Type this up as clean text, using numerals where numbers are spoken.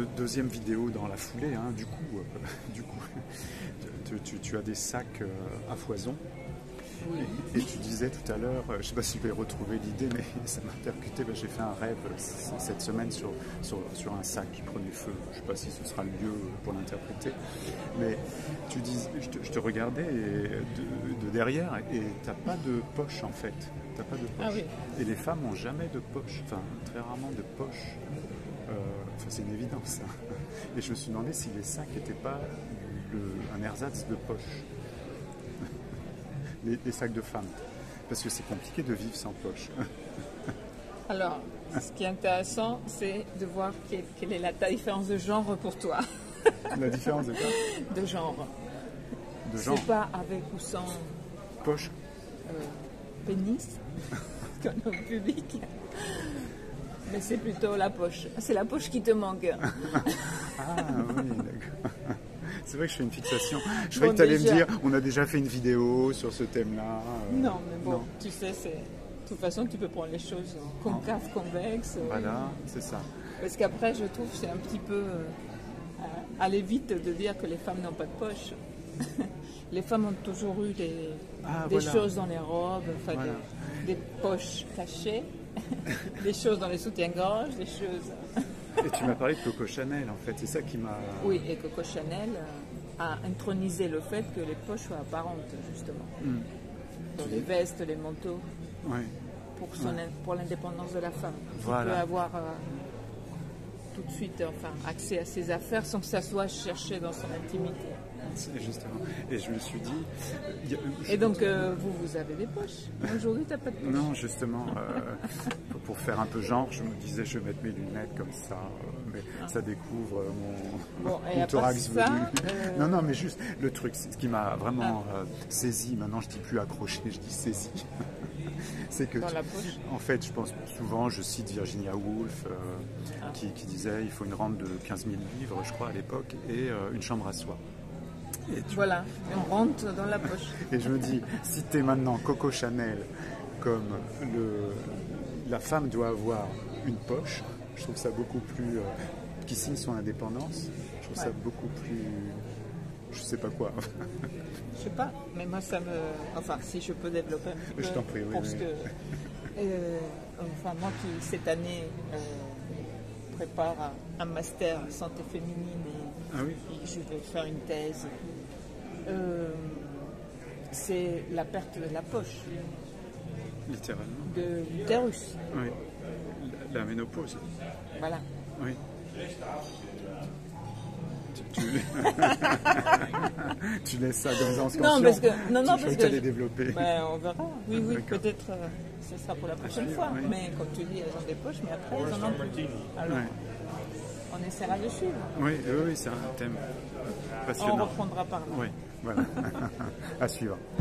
deuxième vidéo dans la foulée, hein, du coup, tu as des sacs à foison. Oui. Et tu disais tout à l'heure, je ne sais pas si je vais retrouver l'idée, mais ça m'a percuté, j'ai fait un rêve cette semaine sur un sac qui prenait feu. Je ne sais pas si ce sera le lieu pour l'interpréter, mais tu dis, je te regardais de derrière et tu n'as pas de poche en fait. T'as pas de poche. Ah oui. Et les femmes n'ont jamais de poche, enfin très rarement de poche. C'est une évidence. Et je me suis demandé si les sacs n'étaient pas un ersatz de poche. Les sacs de femmes. Parce que c'est compliqué de vivre sans poche. Alors, ce qui est intéressant, c'est de voir quelle est la différence de genre pour toi. La différence de quoi? De genre. De genre. C'est pas avec ou sans poche. Pénis, qu'on a au public. Mais c'est plutôt la poche. C'est la poche qui te manque. Ah oui, d'accord. C'est vrai que je fais une fixation. Je croyais que tu allais me dire, on a déjà fait une vidéo sur ce thème-là. Non, mais bon, non. Tu sais, de toute façon, tu peux prendre les choses concaves, convexes. Voilà, c'est ça. Parce qu'après, je trouve que c'est un petit peu aller vite de dire que les femmes n'ont pas de poche. Les femmes ont toujours eu des voilà. Choses dans les robes, enfin, voilà. des poches cachées, des choses dans les soutiens-gorge, des choses... Et tu m'as parlé de Coco Chanel, en fait, c'est ça qui m'a... Oui, et Coco Chanel a intronisé le fait que les poches soient apparentes, justement. Dans les vestes, les manteaux, pour l'indépendance de la femme. Voilà. Qui peut avoir tout de suite accès à ses affaires sans que ça soit cherché dans son intimité. Justement. Et je me suis dit... Et donc, vous avez des poches. Aujourd'hui, tu n'as pas de poche. Non, justement. Pour faire un peu genre, je me disais, je vais mettre mes lunettes comme ça. Mais ça découvre mon thorax velu. Non, mais juste le truc, ce qui m'a vraiment saisi, maintenant je ne dis plus accroché, je dis saisi. C'est que, en fait, je pense souvent, je cite Virginia Woolf, qui disait, il faut une rente de 15 000 livres, je crois, à l'époque, et une chambre à soi. Voilà, on rentre dans la poche. Et je me dis, si tu es maintenant Coco Chanel, comme la femme doit avoir une poche, je trouve ça beaucoup plus... qui signe son indépendance, je trouve ça beaucoup plus... je sais pas quoi. Je sais pas, mais moi ça me... Enfin, si je peux développer un petit peu... Je t'en prie, oui. Parce que, moi qui, cette année, prépare un master santé féminine et je vais faire une thèse, c'est la perte de la poche. Littéralement. De l'utérus. Oui. La ménopause. Voilà. Oui. Tu laisses ça comme ça en se conscient. Parce que tu allais développer. Ben, on verra. Oui, peut-être ce sera pour la prochaine fois. Oui. Mais comme tu dis, elles ont des poches, mais après elles en ont plus. Alors, on essaiera de suivre. Oui, c'est un thème passionnant. On reprendra par là. Oui, voilà. À suivre.